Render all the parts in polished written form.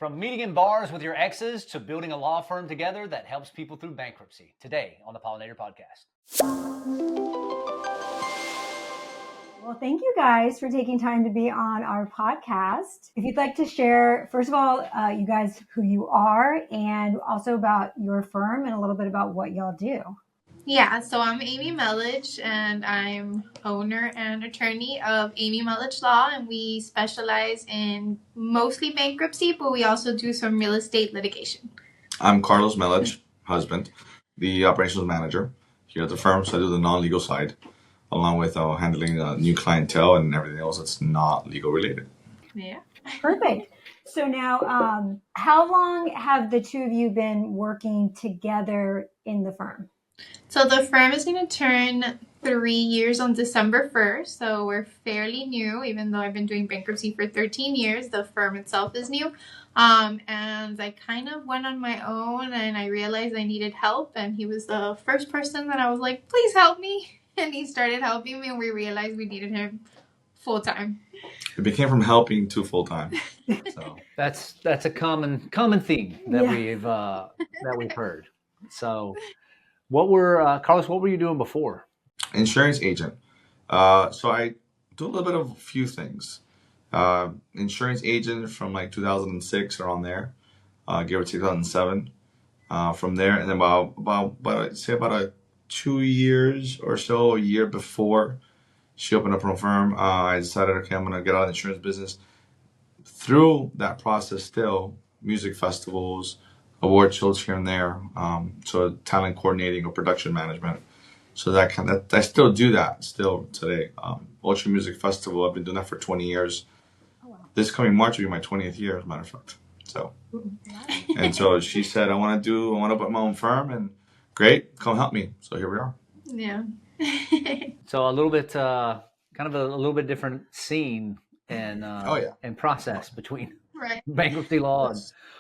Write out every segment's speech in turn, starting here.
From meeting in bars with your exes to building a law firm together that helps people through bankruptcy. Today on the Pollinator Podcast. Well, thank you guys for taking time to be on our podcast. If you'd like to share, first of all, you guys, who you are, and also about your firm and a little bit about what y'all do. Yeah, so I'm Aimee Melich, and I'm owner and attorney of Aimee Melich Law, and we specialize in mostly bankruptcy, but we also do some real estate litigation. I'm Carlos Melich, husband, the operations manager here at the firm, so I do the non-legal side, along with handling new clientele and everything else that's not legal related. Yeah. Perfect. So now, how long have the two of you been working together in the firm? So the firm is going to turn 3 years on December 1st, so we're fairly new, even though I've been doing bankruptcy for 13 years. The firm itself is new. And I kind of went on my own, and I realized I needed help, and he was the first person that I was like, please help me. And he started helping me, and we realized we needed him full-time. It became from helping to full-time. So that's a common theme that we've heard. So Carlos, what were you doing before? Insurance agent. So I do a little bit of a few things. Insurance agent from like 2006 around there, give or take 2007. From there, and then about I'd say about 2 years or so, a year before she opened up her own firm, I decided, okay, I'm gonna get out of the insurance business. Through that process, still music festivals, award shows here and there, so talent coordinating or production management. So I still do that still today. Ultra Music Festival, I've been doing that for 20 years. Oh, wow. This coming March will be my 20th year, as a matter of fact. So, and so she said, I want to open my own firm, and great, come help me. So here we are. Yeah. So a little bit, kind of a little bit different scene and and process between bankruptcy law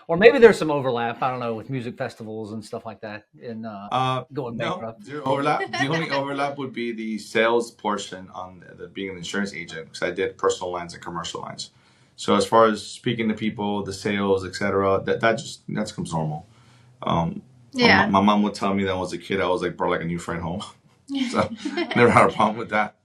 or maybe there's some overlap. I don't know, with music festivals and stuff like that. In going bankrupt. No, zero overlap. The only overlap would be the sales portion on being an insurance agent, because I did personal lines and commercial lines. So as far as speaking to people, the sales, etc., that comes normal. My mom would tell me that when I was a kid, I was like brought like a new friend home. So never had a problem with that.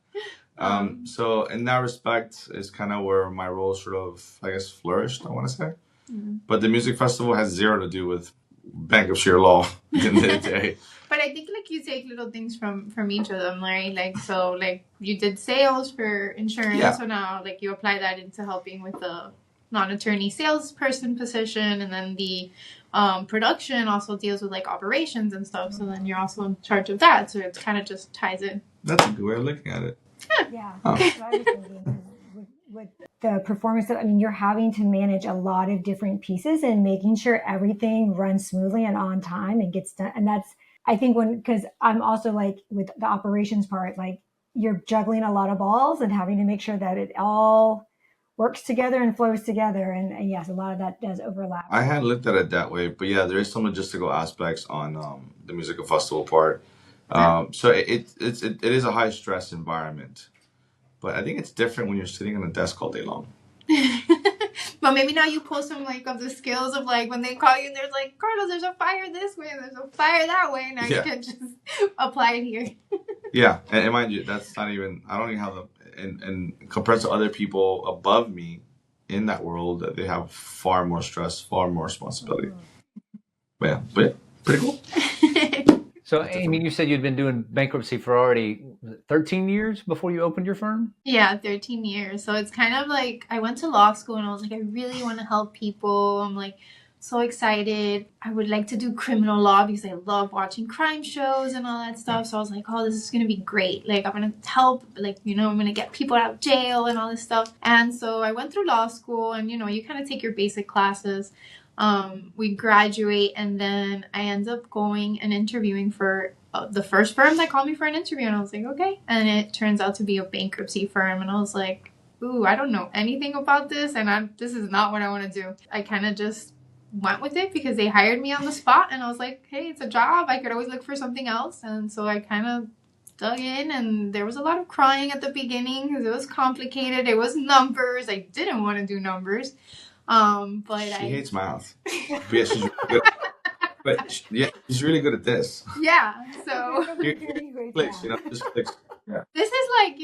So in that respect is kind of where my role sort of, I guess, flourished, I want to say. Mm-hmm. But the music festival has zero to do with bankruptcy or law in the day. But I think like you take little things from each of them, right? Like, so like you did sales for insurance, so now like you apply that into helping with the non-attorney salesperson position, and then the production also deals with like operations and stuff. So then you're also in charge of that. So it kind of just ties in. That's a good way of looking at it. Yeah. That's what I was thinking. With the performance, you're having to manage a lot of different pieces and making sure everything runs smoothly and on time and gets done. And that's, I think, because I'm also like with the operations part, like you're juggling a lot of balls and having to make sure that it all works together and flows together. And yes, a lot of that does overlap. I hadn't looked at it that way, but yeah, there is some logistical aspects on the musical festival part. So it is a high stress environment, but I think it's different when you're sitting on a desk all day long. But maybe now you pull some like of the skills of like when they call you and there's like, Carlos, there's a fire this way, there's a fire that way. Now you can just apply it here. Yeah, and mind you, that's not even, I don't even have and compared to other people above me in that world, they have far more stress, far more responsibility. But yeah, pretty cool. So, Aimee, you said you'd been doing bankruptcy for already 13 years before you opened your firm? Yeah, 13 years. So it's kind of like I went to law school and I was like, I really want to help people. I'm like so excited. I would like to do criminal law because I love watching crime shows and all that stuff. So I was like, oh, this is going to be great. Like, I'm going to help, like, I'm going to get people out of jail and all this stuff. And so I went through law school and, you kind of take your basic classes. We graduate, and then I end up going and interviewing for the first firm that called me for an interview, and I was like, okay. And it turns out to be a bankruptcy firm, and I was like, ooh, I don't know anything about this, and this is not what I want to do. I kind of just went with it because they hired me on the spot, and I was like, hey, it's a job. I could always look for something else. And so I kind of dug in, and there was a lot of crying at the beginning because it was complicated. It was numbers. I didn't want to do numbers. But she hates math. But yeah, she's really good. She's really good at this. Yeah, so Clicks, just clicks. Yeah. This is like,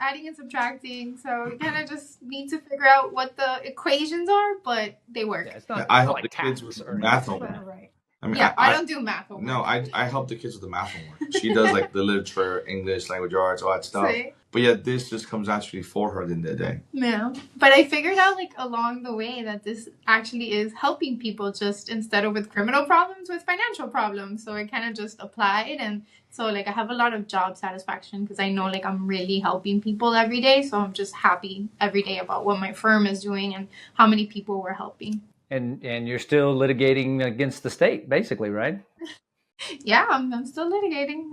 adding and subtracting. So you kind of just need to figure out what the equations are, but they work. Yeah, it's not, I help like the kids with or math homework. Right. I mean, I don't do math homework. No, I help the kids with the math homework. She does like the literature, English, language arts, all that stuff. See? But yeah, this just comes naturally for her at the end of the day. Yeah. But I figured out like along the way that this actually is helping people just instead of with criminal problems, with financial problems. So I kind of just applied. And so like I have a lot of job satisfaction because I know like I'm really helping people every day. So I'm just happy every day about what my firm is doing and how many people we're helping. And you're still litigating against the state, basically, right? Yeah, I'm still litigating.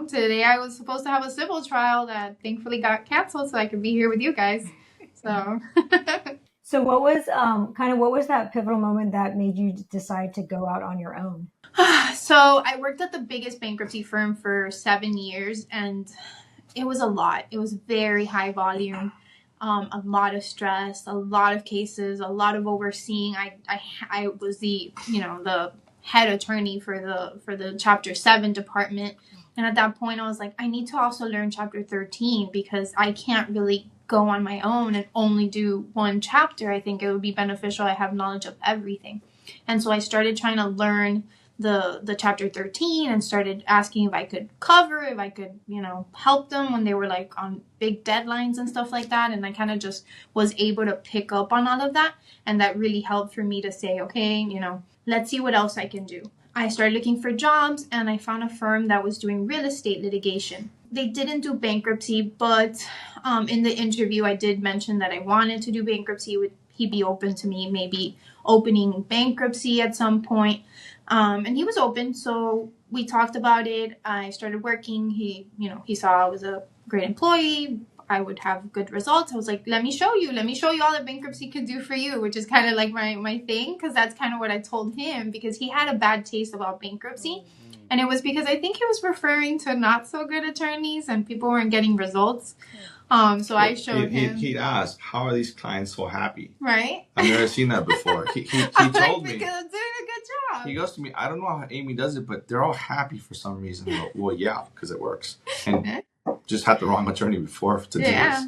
Today I was supposed to have a civil trial that thankfully got canceled so I could be here with you guys. So. So what was what was that pivotal moment that made you decide to go out on your own? So I worked at the biggest bankruptcy firm for 7 years, and it was a lot. It was very high volume. A lot of stress, a lot of cases, a lot of overseeing. I was the head attorney for the Chapter 7 department, and at that point I was like, I need to also learn Chapter 13 because I can't really go on my own and only do one chapter. I think it would be beneficial I have knowledge of everything, and so I started trying to learn the Chapter 13 and started asking if I could help them when they were like on big deadlines and stuff like that. And I kind of just was able to pick up on all of that. And that really helped for me to say, okay, let's see what else I can do. I started looking for jobs and I found a firm that was doing real estate litigation. They didn't do bankruptcy, but in the interview, I did mention that I wanted to do bankruptcy. Would he be open to me maybe opening bankruptcy at some point? And he was open, so we talked about it. I started working. He saw I was a great employee. I would have good results. I was like, let me show you all that bankruptcy could do for you, which is kind of like my thing, because that's kind of what I told him, because he had a bad taste about bankruptcy. And it was because I think he was referring to not so good attorneys and people weren't getting results. So I showed him. He'd ask, how are these clients so happy? Right? I've never seen that before. He told me. Because I'm doing a good job. He goes to me, I don't know how Aimee does it, but they're all happy for some reason. Well, yeah, because it works. And just had the wrong attorney before to do this.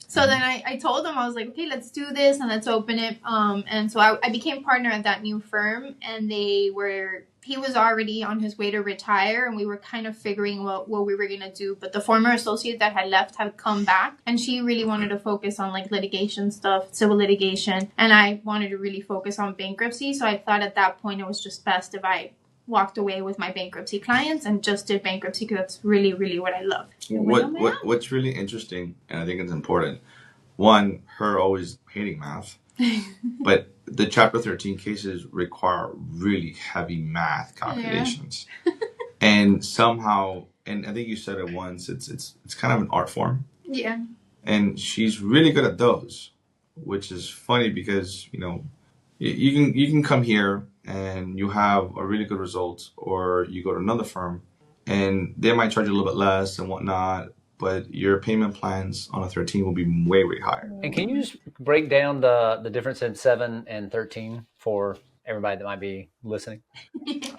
So then I told him, I was like, okay, let's do this and let's open it. And so I became partner at that new firm, and he was already on his way to retire, and we were kind of figuring what we were going to do. But the former associate that had left had come back, and she really wanted to focus on like litigation stuff, civil litigation. And I wanted to really focus on bankruptcy. So I thought at that point it was just best if I walked away with my bankruptcy clients and just did bankruptcy, because that's really, really what I love. What's really interesting, and I think it's important, one, her always hating math, but the Chapter 13 cases require really heavy math calculations. And somehow, and I think you said it once, it's kind of an art form. Yeah. And she's really good at those, which is funny because, you can come here and you have a really good result, or you go to another firm and they might charge you a little bit less and whatnot, but your payment plans on a 13 will be way, way higher. And can you just break down the difference in 7 and 13 for everybody that might be listening?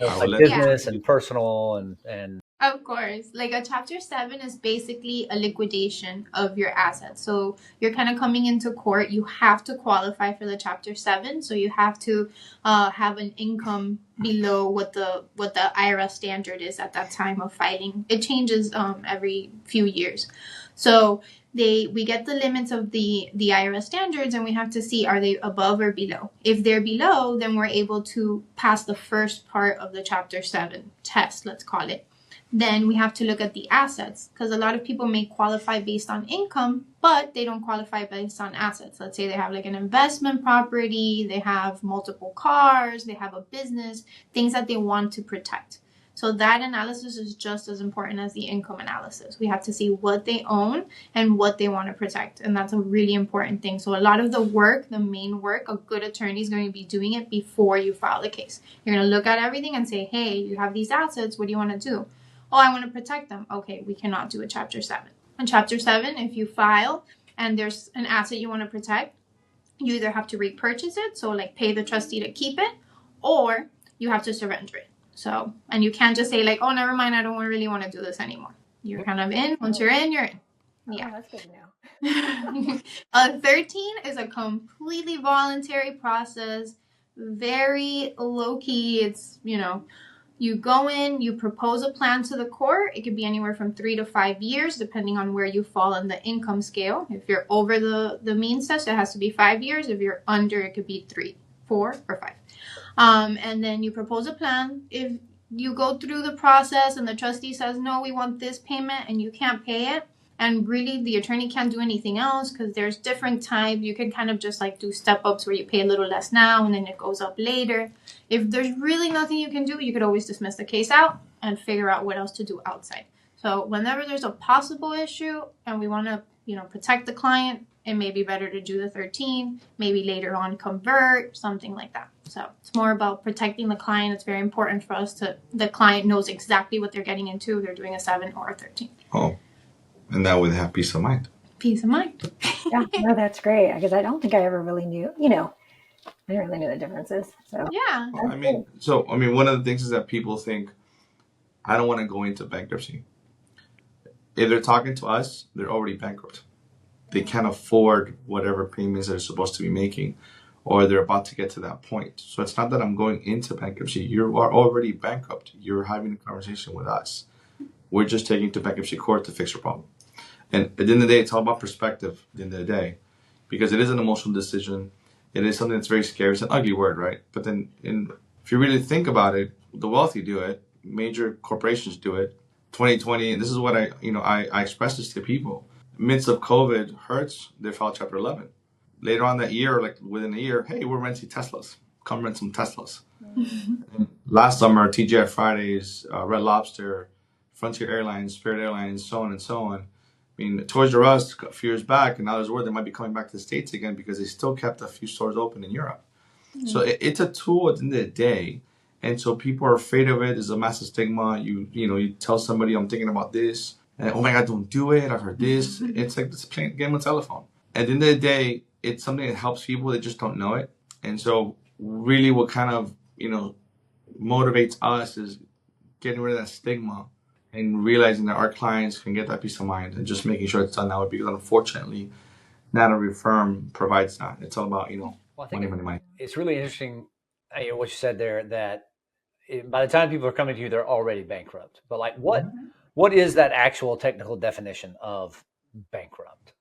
Like business and personal and Of course. Like a Chapter 7 is basically a liquidation of your assets. So you're kind of coming into court. You have to qualify for the Chapter 7. So you have to have an income below what the IRS standard is at that time of filing. It changes every few years. So we get the limits of the IRS standards, and we have to see, are they above or below? If they're below, then we're able to pass the first part of the Chapter 7 test, let's call it. Then we have to look at the assets, because a lot of people may qualify based on income, but they don't qualify based on assets. Let's say they have like an investment property, they have multiple cars, they have a business, things that they want to protect. So that analysis is just as important as the income analysis. We have to see what they own and what they want to protect. And that's a really important thing. So a lot of the work, the main work, a good attorney is going to be doing it before you file the case. You're going to look at everything and say, hey, you have these assets. What do you want to do? Oh, I want to protect them. Okay, we cannot do a Chapter 7. In Chapter 7, if you file and there's an asset you want to protect, you either have to repurchase it, so like pay the trustee to keep it, or you have to surrender it. So, and you can't just say like, oh, never mind, I don't really want to do this anymore. You're kind of in. Once you're in, you're in. Yeah. Oh, that's good to know. 13 is a completely voluntary process, very low key. It's, you go in, you propose a plan to the court. It could be anywhere from 3 to 5 years, depending on where you fall in the income scale. If you're over the means test, it has to be 5 years. If you're under, it could be 3, 4, or 5. And then you propose a plan. If you go through the process and the trustee says, no, we want this payment, and you can't pay it, and really the attorney can't do anything else because there's different types. You can kind of just like do step-ups where you pay a little less now and then it goes up later. If there's really nothing you can do, you could always dismiss the case out and figure out what else to do outside. So whenever there's a possible issue and we want to, protect the client, it may be better to do the 13, maybe later on convert, something like that. So it's more about protecting the client. It's very important for us the client knows exactly what they're getting into if they're doing a 7 or a 13. Oh. And that would have peace of mind. Peace of mind. Yeah, no, that's great. Because I don't think I ever really knew, I didn't really know the differences. So yeah. One of the things is that people think, I don't want to go into bankruptcy. If they're talking to us, they're already bankrupt. They can't afford whatever payments they're supposed to be making, or they're about to get to that point. So it's not that I'm going into bankruptcy. You are already bankrupt. You're having a conversation with us. We're just taking to bankruptcy court to fix your problem. And at the end of the day, it's all about perspective at the end of the day, because it is an emotional decision. It is something that's very scary. It's an ugly word, right? But then if you really think about it, the wealthy do it. Major corporations do it. 2020, and this is what I express this to people. Midst of COVID, Hertz, they filed Chapter 11. Later on that year, like within a year, hey, we're renting Teslas. Come rent some Teslas. Last summer, TGI Fridays, Red Lobster, Frontier Airlines, Spirit Airlines, so on and so on. Toys R Us a few years back, and now there's word they might be coming back to the States again because they still kept a few stores open in Europe. Mm-hmm. So it's a tool at the end of the day. And so people are afraid of it. There's a massive stigma. You tell somebody, I'm thinking about this. And, oh my God, don't do it. I've heard this. It's like this game on telephone. At the end of the day, it's something that helps people that just don't know it. And so really what kind of, motivates us is getting rid of that stigma and realizing that our clients can get that peace of mind and just making sure it's done that way, because unfortunately, not every firm provides that. It's all about, money. It's really interesting what you said there, that by the time people are coming to you, they're already bankrupt. But like what is that actual technical definition of bankrupt?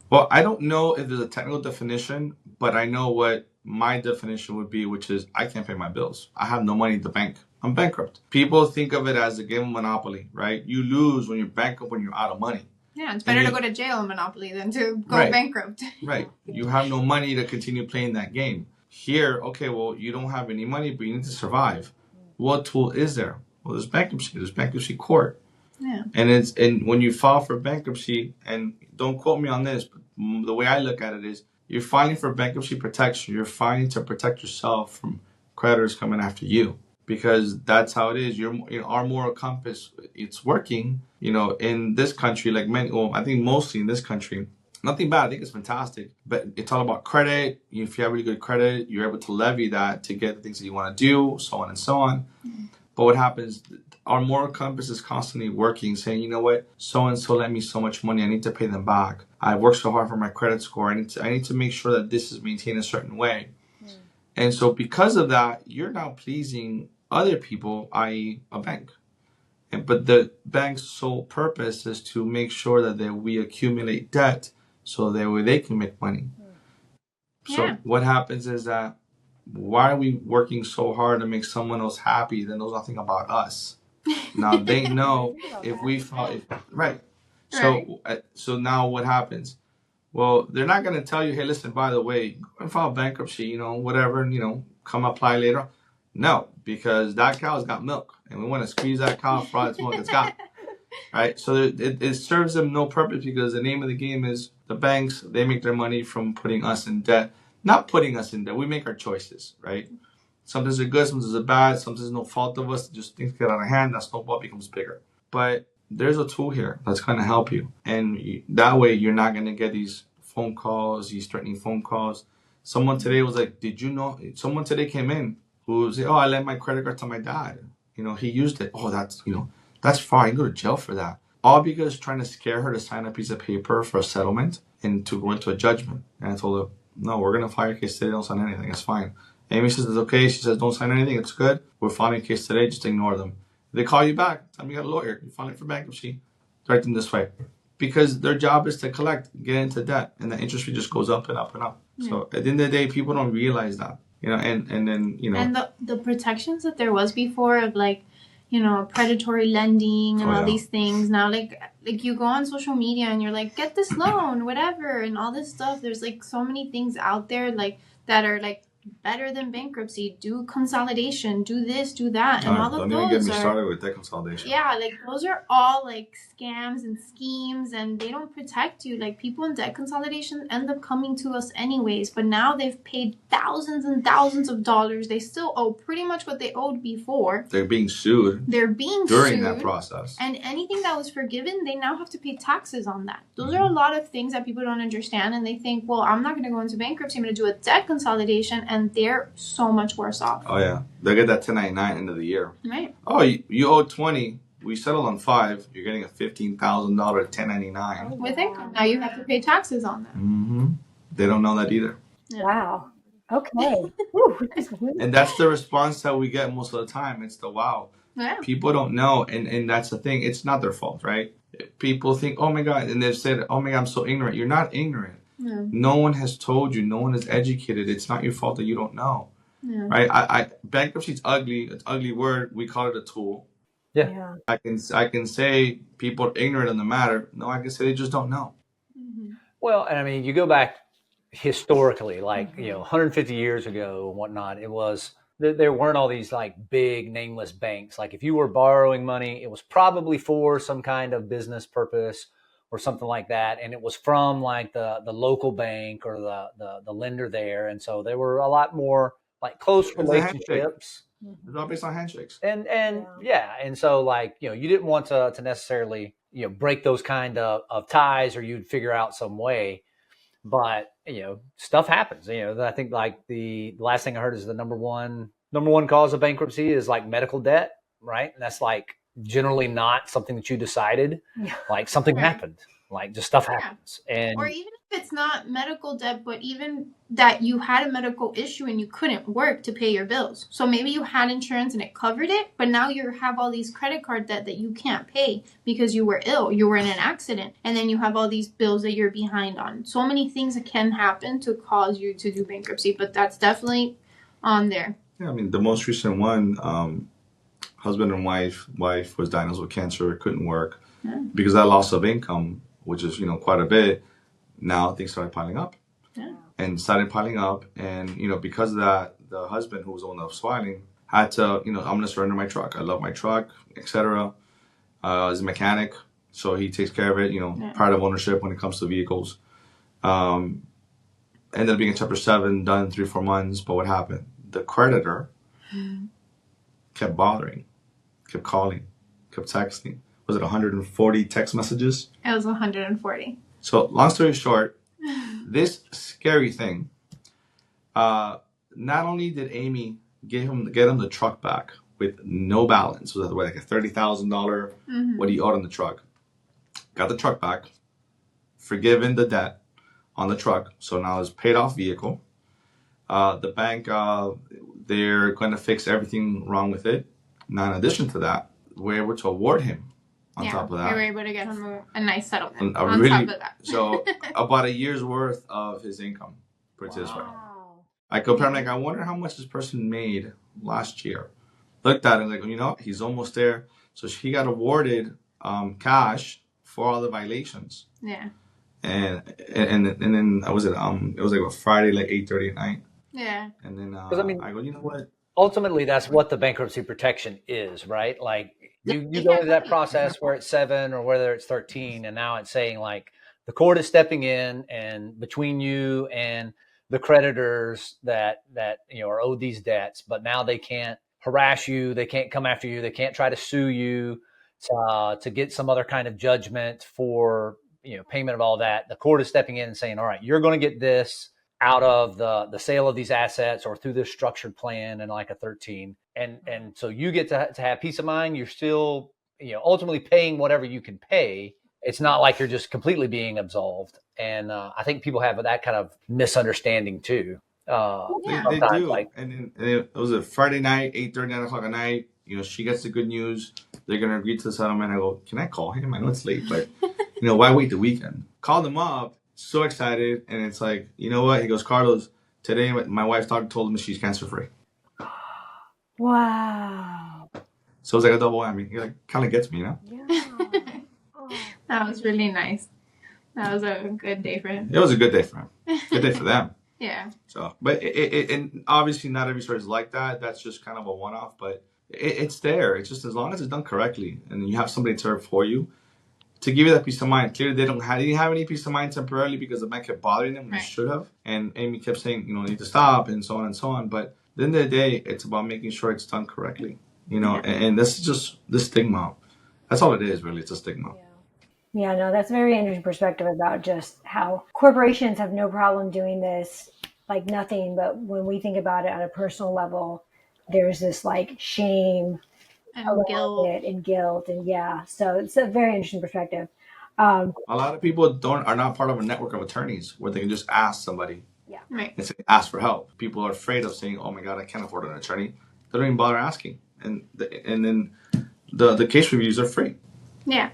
Well, I don't know if there's a technical definition, but I know what my definition would be, which is I can't pay my bills. I have no money in the bank. I'm bankrupt. People think of it as a game of Monopoly, right? You lose when you're bankrupt, when you're out of money. Yeah, it's better to go to jail in Monopoly than to go bankrupt. Right. You have no money to continue playing that game. Here, okay, well, you don't have any money, but you need to survive. What tool is there? Well, there's bankruptcy. There's bankruptcy court. Yeah. And when you file for bankruptcy, and don't quote me on this, but the way I look at it is you're filing for bankruptcy protection. You're filing to protect yourself from creditors coming after you, because that's how it is. Our moral compass, it's working, in this country, like I think mostly in this country. Nothing bad. I think it's fantastic. But it's all about credit. If you have really good credit, you're able to levy that to get the things that you want to do, so on and so on. Mm-hmm. But what happens, our moral compass is constantly working, saying, you know what, so-and-so lent me so much money. I need to pay them back. I worked so hard for my credit score. I need to make sure that this is maintained a certain way. Mm. And so because of that, you're now pleasing other people, i.e. a bank. But the bank's sole purpose is to make sure that we accumulate debt so that way they can make money. Yeah. So what happens is that, why are we working so hard to make someone else happy that knows nothing about us? Now they know if we file, right. So now what happens? Well, they're not going to tell you, hey, listen, by the way, go and file bankruptcy, whatever, and, come apply later. No, because that cow's got milk, and we want to squeeze that cow for all its milk it's got. Right? So it serves them no purpose, because the name of the game is the banks, they make their money from putting us in debt. Not putting us in debt. We make our choices, right? Sometimes they're good, sometimes they're bad, sometimes there's no fault of us. Just things get out of hand, that snowball becomes bigger. But there's a tool here that's going to help you. And that way you're not going to get these phone calls, these threatening phone calls. Someone today was like, did you know? Someone today came in who was like, oh, I lent my credit card to my dad. He used it. Oh, that's fine. You go to jail for that. All because trying to scare her to sign a piece of paper for a settlement and to go into a judgment. And I told her, no, we're going to file your case today. Don't sign anything. It's fine. Aimee says it's okay. She says, don't sign anything. It's good. We're filing a case today. Just ignore them. If they call you back, tell them you got a lawyer. You're filing for bankruptcy. Direct them this way. Because their job is to collect, get into debt. And the interest rate just goes up and up and up. Yeah. So at the end of the day, people don't realize that. And then, And the protections that there was before of like, predatory lending and all these things. Now, like you go on social media and you're like, get this loan, whatever, and all this stuff. There's like so many things out there like that are like better than bankruptcy. Do consolidation, do this, do that, and all of those. Don't even get me started with debt consolidation. Yeah, like those are all like scams and schemes, and they don't protect you. Like people in debt consolidation end up coming to us anyways, but now they've paid thousands and thousands of dollars. They still owe pretty much what they owed before. They're being sued. During that process. And anything that was forgiven, they now have to pay taxes on that. Those are a lot of things that people don't understand, and they think, well, I'm not going to go into bankruptcy. I'm going to do a debt consolidation. And they're so much worse off. Oh, yeah. They'll get that 1099 end of the year. Right. Oh, you owe 20. We settled on 5. You're getting a $15,000 1099. With income. Now you have to pay taxes on that. Mm-hmm. They don't know that either. Yeah. Wow. Okay. And that's the response that we get most of the time. It's the wow. Yeah. People don't know. And that's the thing. It's not their fault, right? People think, oh, my God. And they've said, oh, my God, I'm so ignorant. You're not ignorant. Yeah. No one has told you. No one is educated. It's not your fault that you don't know, right? Bankruptcy is ugly. It's an ugly word. We call it a tool. Yeah. I can say people are ignorant on the matter. No, I can say they just don't know. Mm-hmm. Well, and I mean, you go back historically, like 150 years ago and whatnot. It was there weren't all these like big nameless banks. Like if you were borrowing money, it was probably for some kind of business purpose or something like that. And it was from like the local bank or the lender there. And so there were a lot more like close relationships. It's all based on handshakes. And And so like, you didn't want to necessarily, break those kind of ties, or you'd figure out some way. But, stuff happens. I think like the last thing I heard is the number one cause of bankruptcy is like medical debt, right? And that's like generally not something that you decided. Like something happened, like just stuff happens. And or even if it's not medical debt, but even that you had a medical issue and you couldn't work to pay your bills. So maybe you had insurance and it covered it, but now you have all these credit card debt that you can't pay because you were ill, you were in an accident, and then you have all these bills that you're behind on. So many things that can happen to cause you to do bankruptcy, but that's definitely on there. Yeah, I mean, the most recent one, husband and wife was diagnosed with cancer, couldn't work because of that loss of income, which is, quite a bit. Now things started piling up and because of that, the husband, who was the one that was filing, had to, I'm going to surrender my truck. I love my truck, etc. He's a mechanic, so he takes care of it, part of ownership when it comes to vehicles. Ended up being a Chapter 7, done 3-4 months, but what happened? The creditor kept bothering, kept calling, kept texting. Was it 140 text messages? It was 140. So long story short, this scary thing, not only did Aimee get him the truck back with no balance, was that like a $30,000 what he owed on the truck, got the truck back, forgiven the debt on the truck, so now it's paid off vehicle. The bank, they're going to fix everything wrong with it. Now, in addition to that, we're able to award him on top of that. We were able to get him a nice settlement on top of that. So about a year's worth of his income, put it this way. I compare, I'm like, I wonder how much this person made last year. Looked at it like, he's almost there. So he got awarded cash for all the violations. Yeah. And then it was like a Friday, like 8:30 at night. Yeah. And then I go, you know what? Ultimately, that's what the bankruptcy protection is, right? Like you go to that process where it's 7 or whether it's 13, and now it's saying like the court is stepping in and between you and the creditors that are owed these debts, but now they can't harass you, they can't come after you, they can't try to sue you to get some other kind of judgment for payment of all that, the court is stepping in and saying, all right, you're going to get this out of the sale of these assets or through this structured plan and like a 13. And so you get to have peace of mind. You're still, ultimately paying whatever you can pay. It's not like you're just completely being absolved. And I think people have that kind of misunderstanding too. They do. And it was a Friday night, 8:30, 9 o'clock at night. She gets the good news. They're going to agree to the settlement. I go, can I call him? I know it's late, but why wait the weekend? Call them up. So excited. And it's like, you know what? He goes, Carlos, today my wife told him she's cancer free. Wow. So it was like a double whammy. He kind of gets me, Yeah. Oh. That was really nice. That was a good day for him. It was a good day for him. Good day for them. Yeah. So, but and obviously not every story is like that. That's just kind of a one-off, but it's there. It's just as long as it's done correctly and you have somebody to serve for you to give you that peace of mind. Clearly, they didn't have any peace of mind temporarily because the man kept bothering them when they should have. And Aimee kept saying, you need to stop and so on and so on. But at the end of the day, it's about making sure it's done correctly. And this is just the stigma. That's all it is, really. It's a stigma. Yeah, no, that's a very interesting perspective about just how corporations have no problem doing this like nothing. But when we think about it on a personal level, there's this like shame and guilt. And so it's a very interesting perspective. A lot of people are not part of a network of attorneys where they can just ask somebody. Yeah. Right. And say, ask for help. People are afraid of saying, oh my God, I can't afford an attorney. They don't even bother asking. And then the case reviews are free. Yeah.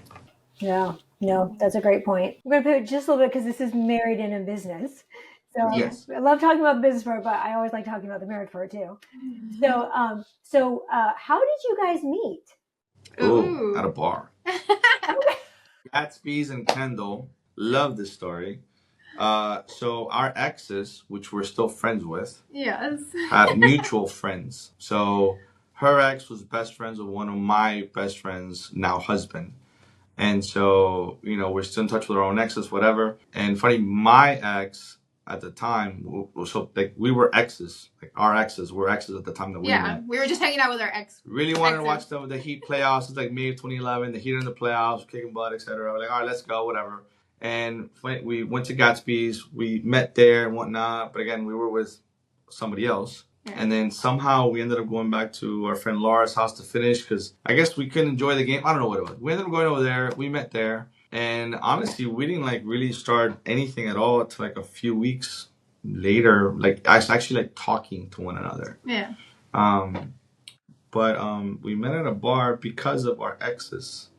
Yeah. No, that's a great point. We're going to put just a little bit because this is married in a business. So yes. I love talking about the business part, but I always like talking about the marriage part too. So, how did you guys meet? Ooh, at a bar. Gatsby's and Kendall love this story. So our exes, which we're still friends with, had mutual friends. So her ex was best friends with one of my best friends, now husband. And so, we're still in touch with our own exes, whatever. And funny, my ex at the time, we were exes. Like our exes were exes at the time that we met. Yeah, we were just hanging out with our ex. Really wanted to watch the Heat playoffs. It's like May of 2011. The Heat in the playoffs, kicking butt, etc. We're like, all right, let's go, whatever. And we went to Gatsby's. We met there and whatnot. But again, we were with somebody else. Yeah. And then somehow we ended up going back to our friend Laura's house to finish because I guess we couldn't enjoy the game. I don't know what it was. We ended up going over there. We met there. And honestly, we didn't really start anything at all until a few weeks later. Actually talking to one another. Yeah. But we met at a bar because of our exes.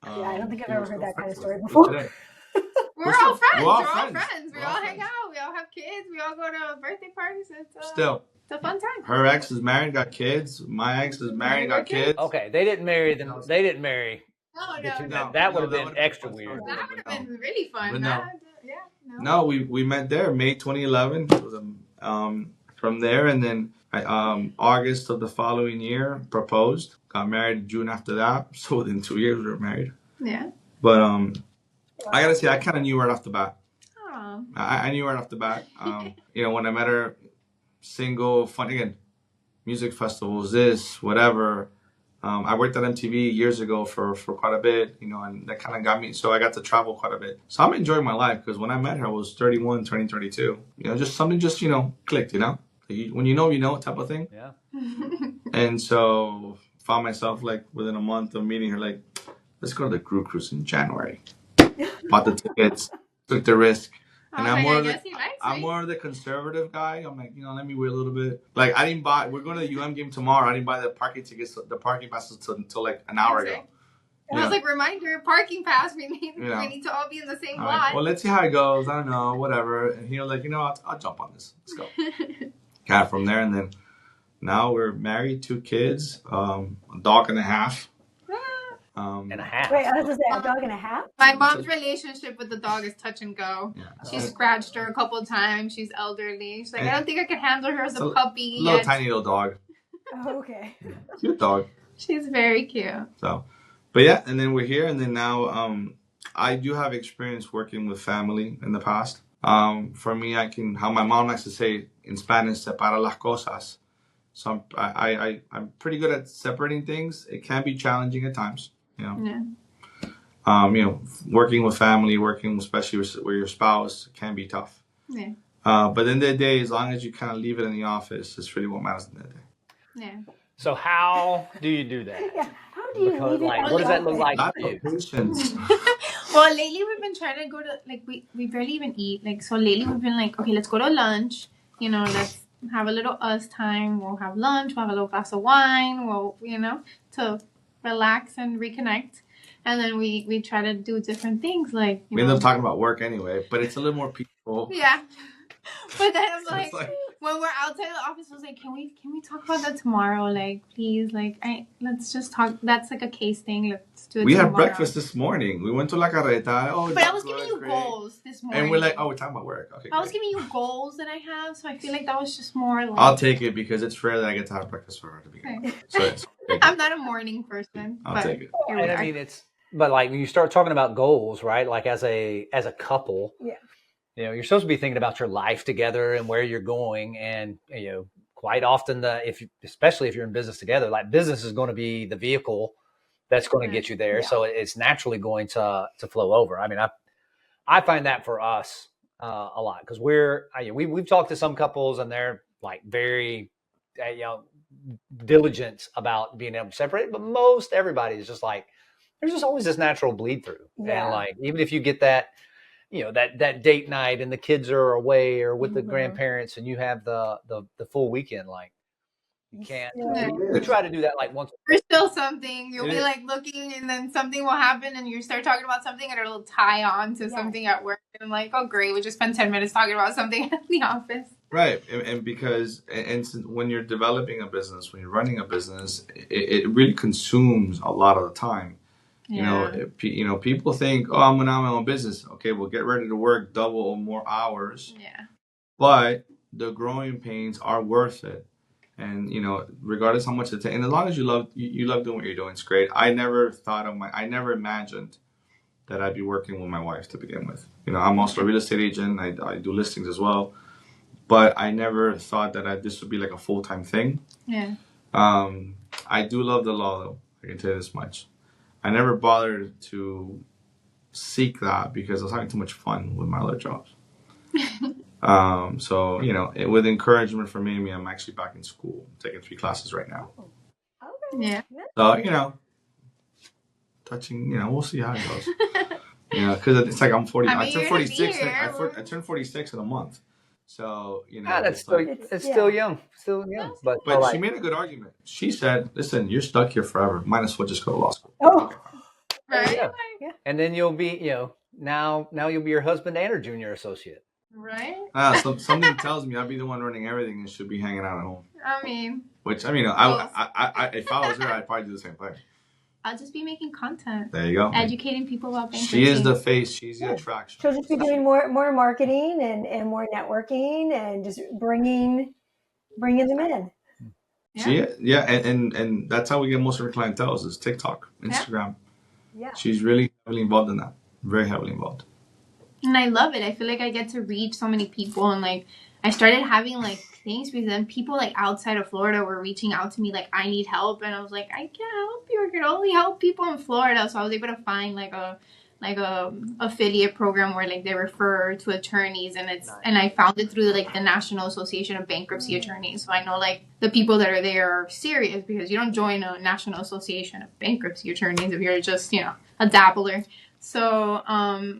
I don't think I've ever heard that kind of story before. We're all friends. We're all friends. We all hang out. We all have kids. We all go to birthday parties. It's a fun time. Her ex is married, got kids. My ex is married, got kids. Okay, they didn't marry them. They didn't marry. No. That would have been extra weird. That would have been really fun. No, we met there May 2011. It was, from there, and then August of the following year proposed. Got married June after that. So within 2 years we were married. Yeah. But I gotta say, I kind of knew right off the bat. I knew right off the bat. When I met her, single, fun again, music festivals, whatever. I worked at MTV years ago for quite a bit, and that kind of got me. So I got to travel quite a bit. So I'm enjoying my life because when I met her, I was 31, turning 32. Just something clicked, When you know type of thing. Yeah. And so found myself within a month of meeting her, let's go to the Crew Cruise in January. Bought the tickets, took the risk. And I'm more of the conservative guy. I'm like, let me wait a little bit. I didn't buy, we're going to the UM game tomorrow. I didn't buy the parking tickets, the parking passes until an hour ago. I was reminder, parking pass. We need to all be in the same lot. Right. Well, let's see how it goes. I don't know, whatever. And he was like, I'll jump on this. Let's go. Kind of from there. And then now we're married, 2 kids, a dog and a half. And a half. Wait, I was going to say a dog and a half? My mom's relationship with the dog is touch and go. Yeah. She scratched her a couple of times. She's elderly. She's like, I don't think I can handle her as a puppy yet. Tiny little dog. Oh, okay. Cute dog. She's very cute. So, but yeah, and then we're here, and then now I do have experience working with family in the past. For me, how my mom likes to say in Spanish, separa las cosas. So I'm pretty good at separating things. It can be challenging at times. Yeah. Working with family, working especially with your spouse can be tough. Yeah. But in the day, as long as you kind of leave it in the office, it's really what matters in the day. Yeah. So how do you do that? Yeah. How do you leave it? What does that look like Lots for you? of patience. Well, lately we've been trying to go to, like, we barely even eat. Like, so lately we've been like, okay, let's go to lunch. Let's have a little us time. We'll have lunch. We'll have a little glass of wine. To relax and reconnect. And then we try to do different things, like, we end up talking about work anyway, but it's a little more peaceful. Yeah. But then I'm like, when we're outside the office, I was like, can we talk about that tomorrow? Like, please, like, let's just talk. That's like a case thing. Let's do it We tomorrow. had breakfast this morning. We went to La Carreta. Oh, but I was giving you goals this morning. And we're like, we're talking about work. Okay. I was giving you goals that I have, so I feel like that was just more like. I'll take it because it's rare that I get to have breakfast for her to begin with. So I'm not a morning person. I'll take it. And I mean, but like when you start talking about goals, right? Like as a couple, you're supposed to be thinking about your life together and where you're going. And, quite often especially if you're in business together, like business is going to be the vehicle that's going to get you there. Yeah. So it's naturally going to flow over. I mean, I find that for us a lot because we've talked to some couples and they're like very, diligent about being able to separate, but most everybody is just like, there's just always this natural bleed through. Yeah. And like, even if you get that, that date night and the kids are away or with the grandparents and you have the full weekend, like you can't, we try to do that like once. There's still something, you'll be like looking and then something will happen and you start talking about something and it'll tie on to something at work. And I'm like, oh great, we just spent 10 minutes talking about something at the office. Right. And because when you're developing a business, when you're running a business, it really consumes a lot of the time. Yeah. People think, oh, I'm gonna have my own business. Okay, well, get ready to work double or more hours. Yeah. But the growing pains are worth it, and regardless how much it takes, and as long as you love doing what you're doing, it's great. I never imagined that I'd be working with my wife to begin with. I'm also a real estate agent. I do listings as well, but I never thought that this would be like a full-time thing. Yeah. I do love the law, though. I can tell you this much. I never bothered to seek that because I was having too much fun with my other jobs. So, with encouragement from Aimee, I'm actually back in school, taking 3 classes right now. Yeah. So, touching, we'll see how it goes. Because it's like I'm 40. I turned 46. I turned 46 in a month. So, that's still young. Still young. But she made a good argument. She said, listen, you're stuck here forever. Might as well just go to law school. Oh. Right. Yeah. And then you'll be, now you'll be your husband and her junior associate. Right. So something tells me I'll be the one running everything and should be hanging out at home. If I was her, I'd probably do the same thing. I'll just be making content. There you go. Educating people about bankruptcy. She is the face. She's the attraction. She'll just be doing more marketing and more networking and just bringing them in. Yeah. And that's how we get most of our clientele is TikTok, Instagram. Yeah. She's really heavily involved in that. Very heavily involved. And I love it. I feel like I get to reach so many people and like I started having like things because then people like outside of Florida were reaching out to me like I need help and I was like I can't help you. I can only help people in Florida. So I was able to find like a affiliate program where like they refer to attorneys and and I found it through like the National Association of Bankruptcy Attorneys. So I know like the people that are there are serious because you don't join a National Association of Bankruptcy Attorneys if you're just a dabbler. So,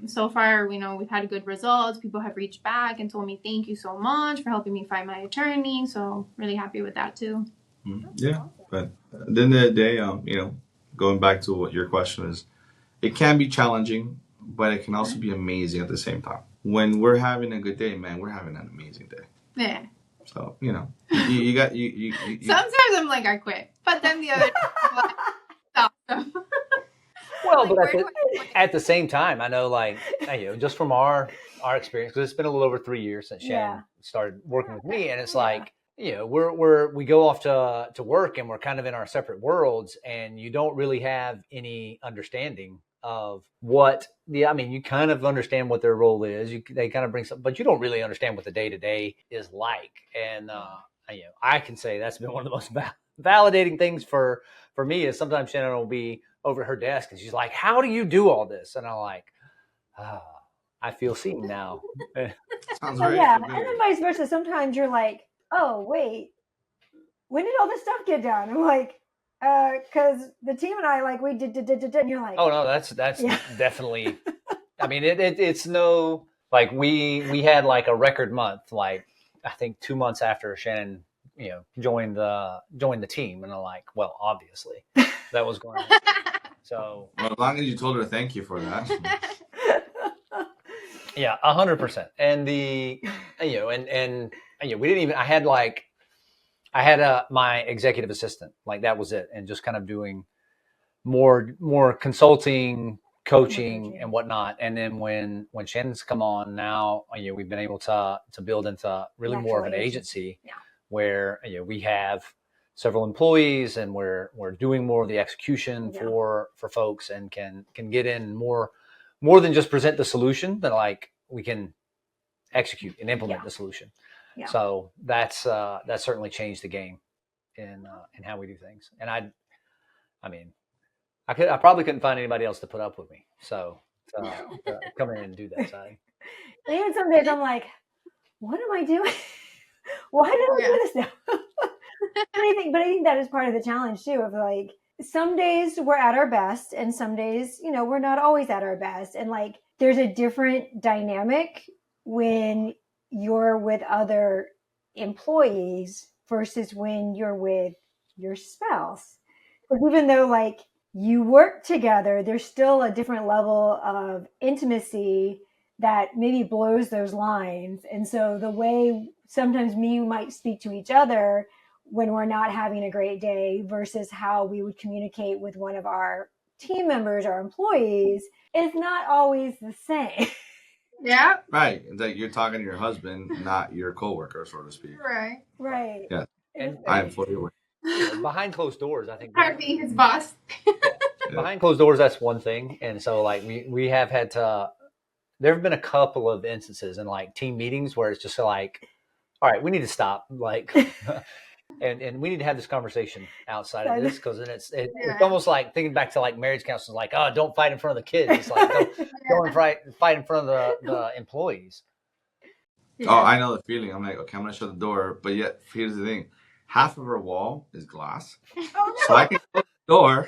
so far, we've had good results. People have reached back and told me, thank you so much for helping me find my attorney. So really happy with that too. Yeah. But at the end of the day, going back to what your question is, it can be challenging, but it can also be amazing at the same time. When we're having a good day, man, we're having an amazing day. Yeah. So, you got. Sometimes I'm like, I quit. But then the other day, I'm like, stop. Well, but at the same time, I know, like, just from our experience, because it's been a little over 3 years since Shannon started working with me, and it's like, we go off to work, and we're kind of in our separate worlds, and you don't really have any understanding of you kind of understand what their role is. They kind of bring something, but you don't really understand what the day to day is like. And I can say that's been one of the most validating things for for me is sometimes Shannon will be over at her desk and she's like, "How do you do all this?" And I'm like, I feel seen now. Sounds So very yeah, familiar. and then vice versa. Sometimes you're like, "Oh wait, when did all this stuff get done?" I'm like, because the team and I, like, we did, and you're like, "Oh no, that's definitely." I mean, it's no, like we had like a record month, like I think 2 months after Shannon, joined the team, and I'm like, well, obviously that was going to happen. So, well, as long as you told her thank you for that. Yeah, 100%. And we didn't even. I had my executive assistant, like that was it, and just kind of doing more consulting, coaching, and whatnot. And then when Shannon's come on now, we've been able to build into really more of an agency where we have several employees and we're doing more of the execution for folks and can get in more than just present the solution, but like we can execute and implement the solution. So that's certainly changed the game in how we do things. And I mean, I probably couldn't find anybody else to put up with me. So to come in and do that side. Even some days I'm like, what am I doing? Why did I do this now? But I think that is part of the challenge too, of like, some days we're at our best and some days, we're not always at our best. And like, there's a different dynamic when you're with other employees versus when you're with your spouse. Because even though like you work together, there's still a different level of intimacy that maybe blows those lines. And so the way sometimes we might speak to each other when we're not having a great day versus how we would communicate with one of our team members or employees is not always the same. Yeah. Right. Like you're talking to your husband, not your coworker, so to speak. Right. Yeah. And I am fully aware. Behind closed doors, I think. Part being his boss. Behind closed doors, that's one thing. And so like we have had to, there have been a couple of instances in like team meetings where it's just like, all right, we need to stop. Like, and we need to have this conversation outside of this, because then it's almost like thinking back to like marriage counseling, like, oh, don't fight in front of the kids. It's like don't fight in front of the employees. Oh, I know the feeling. I'm like, okay, I'm gonna shut the door, but yet here's the thing: half of our wall is glass, so I can close the door,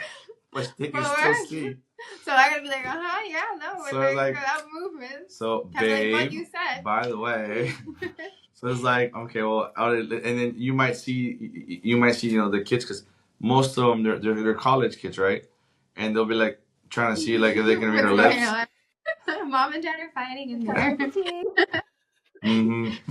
but they can still see. So I gotta be like, yeah, no, So we're like that movement. So, babe, like what you said. By the way. So it's like, okay, well, and then you might see, the kids, because most of them they're college kids, right? And they'll be like trying to see like if they can read our lips. Mom and dad are fighting in there.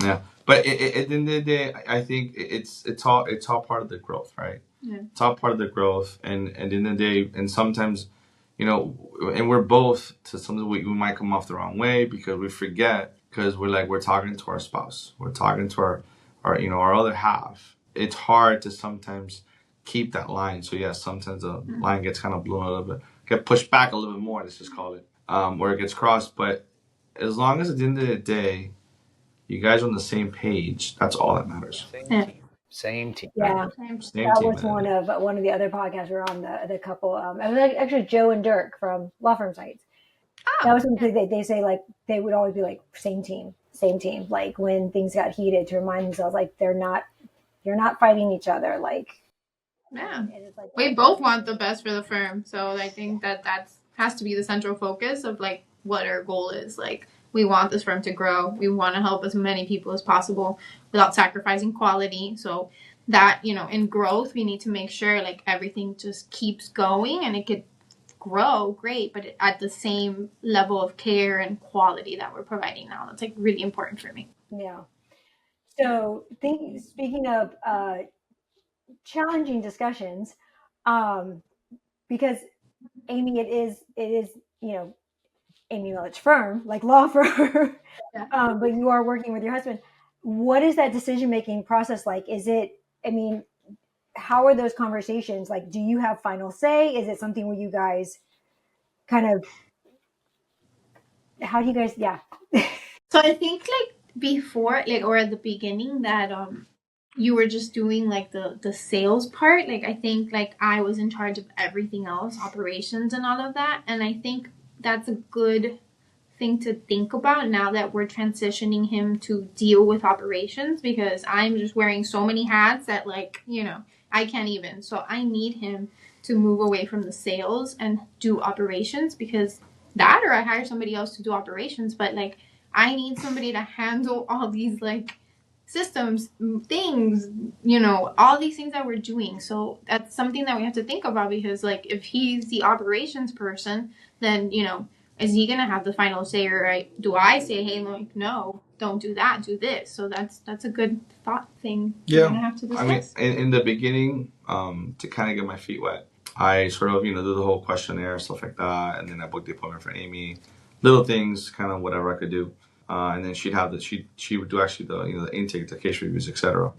Yeah, but at the end of the day, I think it's all part of the growth, right? Yeah. It's all part of the growth, and at the end of the day, and sometimes, and we're both, to sometimes we might come off the wrong way because we forget, because we're talking to our spouse, we're talking to our our other half. It's hard to sometimes keep that line. So yeah, sometimes the line gets kind of blown a little bit, get pushed back a little bit more. Let's just call it, where it gets crossed. But as long as at the end of the day, you guys are on the same page, that's all that matters. Same team. Yeah, that was one of the other podcasts we were on, the couple. It was actually Joe and Dirk from Law Firm Sites. That was something they say, like they would always be like same team. Like when things got heated, to remind themselves like you're not fighting each other. Like we both want the best for the firm, so I think that has to be the central focus of like what our goal is. Like, we want this firm to grow. We want to help as many people as possible without sacrificing quality. So that, in growth, we need to make sure like everything just keeps going, and it could grow great, but at the same level of care and quality that we're providing now. That's like really important for me. Yeah. So speaking of challenging discussions, because Aimee, it is Aimee Melich firm, like law firm, but you are working with your husband. What is that decision-making process like? How are those conversations? Like, do you have final say? Is it something where you guys kind of, how do you guys, So I think like before, like, or at the beginning, that you were just doing like the sales part. Like I think like I was in charge of everything else, operations and all of that. And I think that's a good thing to think about now that we're transitioning him to deal with operations, because I'm just wearing so many hats that like, you know, I can't even. So I need him to move away from the sales and do operations, because that, or I hire somebody else to do operations, but like I need somebody to handle all these like systems, things, you know, all these things that we're doing. So that's something that we have to think about, because like if he's the operations person, then, you know, is he gonna have the final say, or do I say, hey, like, no, don't do that, do this? So that's a good thought thing. Yeah, we're gonna have to discuss. I mean, in the beginning, to kind of get my feet wet, I sort of, you know, do the whole questionnaire, stuff like that, and then I booked the appointment for Aimee. Little things, kind of whatever I could do, and then she'd have she would do actually the, you know, the intake, the case reviews, etc.,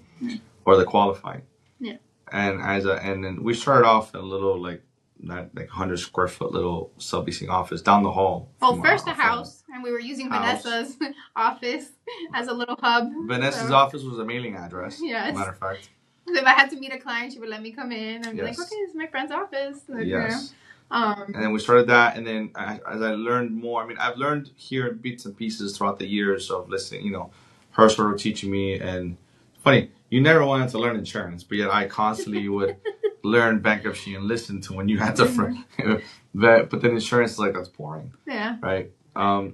or the qualifying. Yeah. And then we started off in a little like 100 square foot little sub-leasing office down the hall. Well, first a house, and we were using Vanessa's office as a little hub. Vanessa's office was a mailing address. Yes. Matter of fact. So if I had to meet a client, she would let me come in and be like, okay, this is my friend's office. Like, yes. And then we started that, and then as I learned more, I mean, I've learned here bits and pieces throughout the years of listening, you know, her sort of teaching me. And funny, you never wanted to learn insurance, but yet I constantly would learn bankruptcy and listen to when you had to, but then insurance is like, that's boring. Yeah. Right. I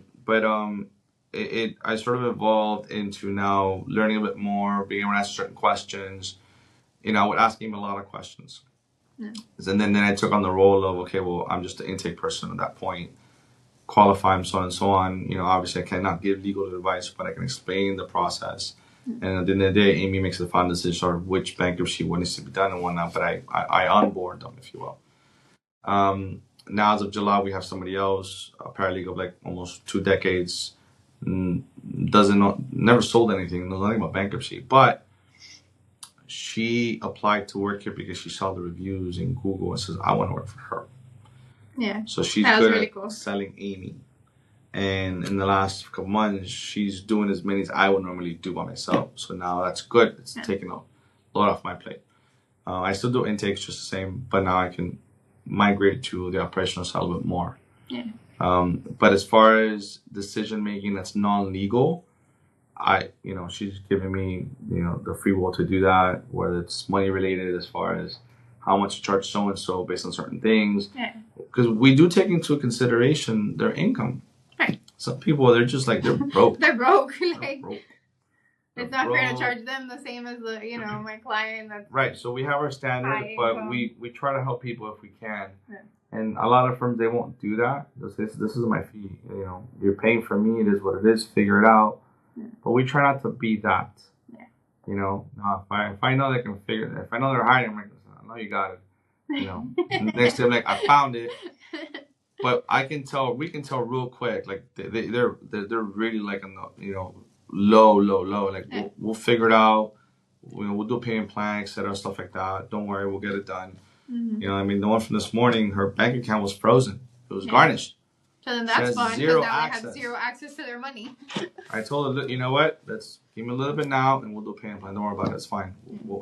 sort of evolved into now learning a bit more, being able to answer certain questions. You know, I would ask him a lot of questions. Yeah. And then I took on the role of, okay, well, I'm just the intake person at that point, qualify him, so on and so on. You know, obviously I cannot give legal advice, but I can explain the process. Mm-hmm. And at the end of the day, Aimee makes the final decision sort of which bankruptcy, what needs to be done and whatnot, but I onboard them, if you will. Now as of July, we have somebody else, a paralegal of like almost 2 decades, never sold anything, knows nothing about bankruptcy, but she applied to work here because she saw the reviews in Google and says, I want to work for her. Yeah. So she's good at selling Aimee. And in the last couple months, she's doing as many as I would normally do by myself. So now that's good. It's taking a lot off my plate. I still do intakes just the same, but now I can migrate to the operational side a little bit more. Yeah. But as far as decision making that's non-legal, she's giving me, the free will to do that, whether it's money related as far as how much to charge so-and-so based on certain things. Yeah. Because we do take into consideration their income. Right. Some people, they're just like, they're broke. They're broke. They're broke. It's not fair to charge them the same as my client. That's right. So we have our standard, but we try to help people if we can. Yeah. And a lot of firms, they won't do that. They'll say, this is my fee. You're paying for me. It is what it is. Figure it out. Yeah. But we try not to be that. Yeah. If I know they can figure it, if I know they're hiding, I'm like, I know you got it. And the next day I'm like, I found it. But we can tell real quick, like they're really like on the low. Like we'll figure it out. We'll do a payment plan, etc., stuff like that. Don't worry, we'll get it done. Mm-hmm. The one from this morning, her bank account was frozen. It was garnished. So then that's fine, because now they have zero access to their money. I told her, look, you know what? Let's give me a little bit now, and we'll do a payment plan. Don't worry about it. It's fine.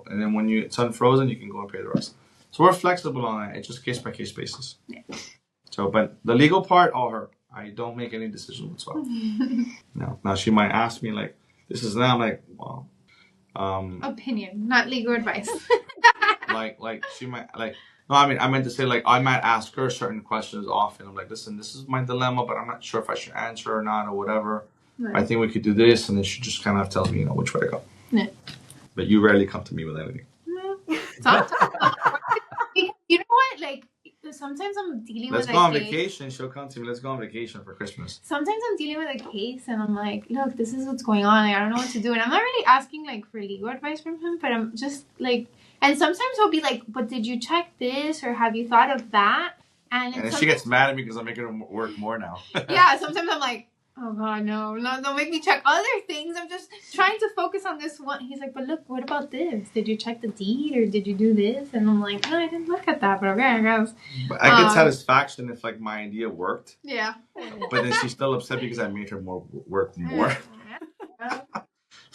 And then when it's unfrozen, you can go and pay the rest. So we're flexible on that. It's just case by case basis. Yeah. So, but the legal part, all her. I don't make any decisions whatsoever. No. Now she might ask me like, this is now. I'm like, well, opinion, not legal advice. like she might like. No, I meant to say, like, I might ask her certain questions often. I'm like, listen, this is my dilemma, but I'm not sure if I should answer or not or whatever. Right. I think we could do this, and then she just kind of tells me, which way to go. Yeah. But you rarely come to me with anything. Sometimes. You know what? Like, sometimes I'm dealing with a case. Let's go on vacation. She'll come to me. Let's go on vacation for Christmas. Sometimes I'm dealing with a case, and I'm like, look, this is what's going on. Like, I don't know what to do. And I'm not really asking, like, for legal advice from him, but I'm just, like... And sometimes he'll be like, but did you check this or have you thought of that? And then she gets mad at me because I'm making her work more now. Yeah, sometimes I'm like, oh God, no, don't make me check other things. I'm just trying to focus on this one. He's like, but look, what about this? Did you check the deed or did you do this? And I'm like, no, I didn't look at that, but okay, I guess. But I get satisfaction if like my idea worked. Yeah. But then she's still upset because I made her work more.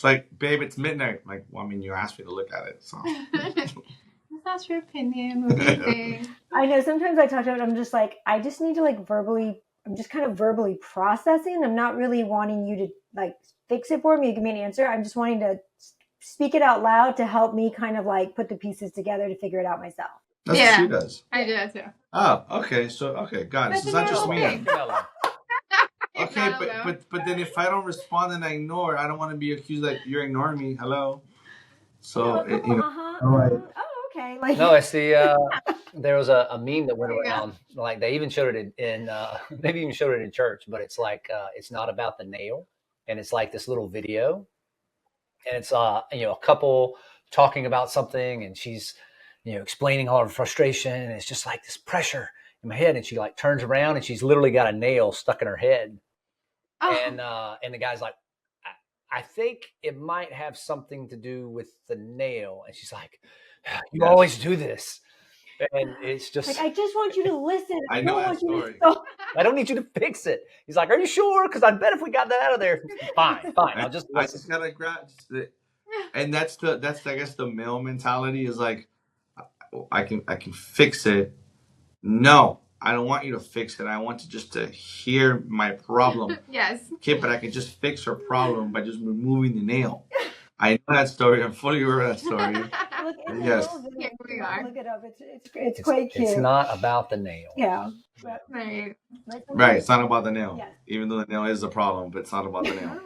It's like, babe, it's midnight. I'm like, well, I mean, you asked me to look at it, so. That's your opinion. What do you think? I know sometimes I talk to it, I'm just like, I just need to like I'm just kind of verbally processing. I'm not really wanting you to like fix it for me, give me an answer. I'm just wanting to speak it out loud to help me kind of like put the pieces together to figure it out myself. That's what she does. I do that too. Oh, okay. So, okay, got it. So it's not just me. Okay, but then if I don't respond and I ignore, I don't want to be accused that you're ignoring me. Hello. So, Oh, okay. Like, no, it's the there was a meme that went around. Like they even showed it in maybe even showed it in church, but it's like it's not about the nail, and it's like this little video, and it's a couple talking about something, and she's explaining all her frustration, and it's just like this pressure in my head, and she like turns around and she's literally got a nail stuck in her head, and the guy's like, I think it might have something to do with the nail, and she's like, you always do this. And it's just like, I just want you to listen. I know that story. I don't need you to fix it. He's like, are you sure? Because I bet if we got that out of there, fine. I'll just listen. I just gotta grab it. And that's I guess the male mentality is like, I can fix it. No, I don't want you to fix it. I want you just to hear my problem. Yes. Okay, but I can just fix her problem by just removing the nail. I know that story. I'm fully aware of that story. Look, yes. Here we are. Look it up. It's quite cute. It's not about the nail. Yeah. Right. Right. It's not about the nail. Yes. Even though the nail is the problem, but it's not about the nail.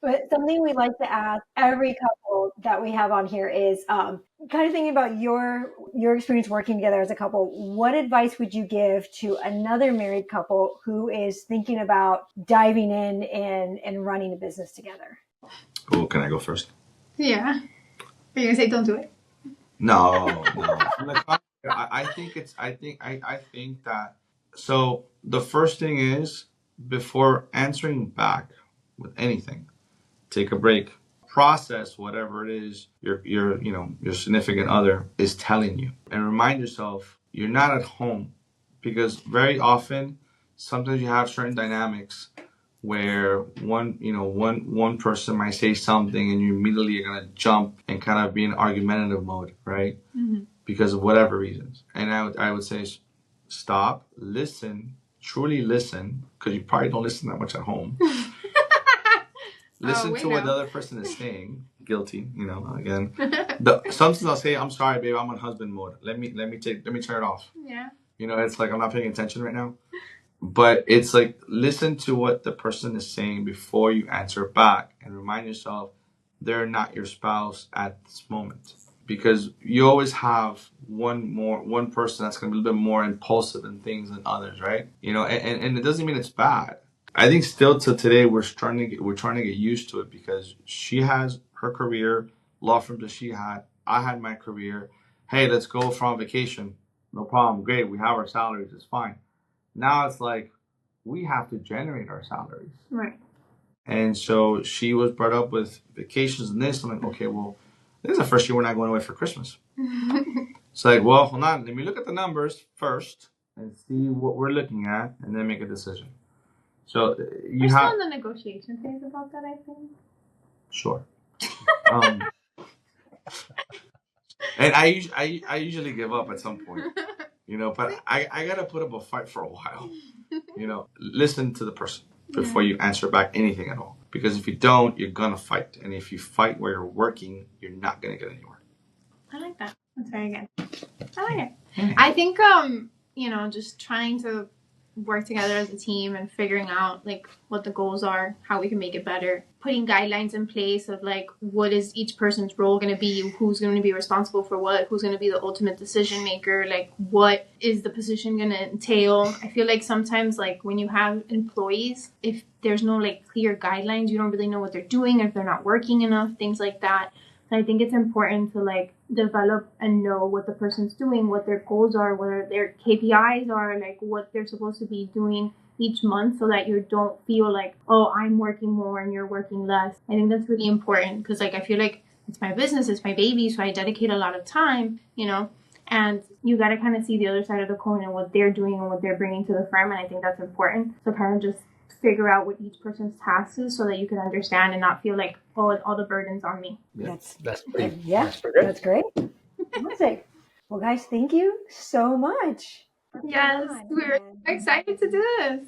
But something we like to ask every couple that we have on here is kind of thinking about your experience working together as a couple. What advice would you give to another married couple who is thinking about diving in and running a business together? Oh, can I go first? Yeah. Are you gonna say don't do it? No. I think that. So the first thing is, before answering back with anything, take a break. Process whatever it is your significant other is telling you, and remind yourself you're not at home, because very often, sometimes you have certain dynamics where one person might say something and you immediately are gonna jump and kind of be in argumentative mode, right? Mm-hmm. Because of whatever reasons. And I would say, stop, listen, truly listen, because you probably don't listen that much at home. Listen to what the other person is saying. Guilty, again. Sometimes I'll say, I'm sorry, babe, I'm on husband mode. Let me turn it off. Yeah. It's like I'm not paying attention right now. But it's like, listen to what the person is saying before you answer back, and remind yourself they're not your spouse at this moment. Because you always have one person that's going to be a little bit more impulsive in things than others, right? And it doesn't mean it's bad. I think still to today we're trying to get used to it, because she has her career, law firm that she had, I had my career. Hey, let's go on vacation. No problem. Great. We have our salaries. It's fine. Now it's like we have to generate our salaries. Right. And so she was brought up with vacations and this. I'm like, okay, well, this is the first year we're not going away for Christmas. It's like, well, hold on. Let me look at the numbers first and see what we're looking at, and then make a decision. So We're still in the negotiation phase about that, I think. Sure. And I usually give up at some point, but I gotta put up a fight for a while. Listen to the person before you answer back anything at all, because if you don't, you're gonna fight, and if you fight where you're working, you're not gonna get anywhere. I like that. That's very good. I like it. Yeah. I think just trying to work together as a team and figuring out like what the goals are, how we can make it better, putting guidelines in place of like what is each person's role going to be, who's going to be responsible for what, who's going to be the ultimate decision maker, like what is the position going to entail. I feel like sometimes like when you have employees, if there's no like clear guidelines, you don't really know what they're doing, if they're not working enough, things like that. And I think it's important to like develop and know what the person's doing, what their goals are, what their KPIs are, like what they're supposed to be doing each month, so that you don't feel like, oh, I'm working more and you're working less. I think that's really important, because like I feel like it's my business, it's my baby, so I dedicate a lot of time, and you got to kind of see the other side of the coin and what they're doing and what they're bringing to the firm. And I think that's important. So kind of just figure out what each person's task is so that you can understand and not feel like, oh, all the burden's on me. That's pretty. Yeah, that's pretty that's great. Fantastic. Well, guys, thank you so much. Yes, we're excited to do this.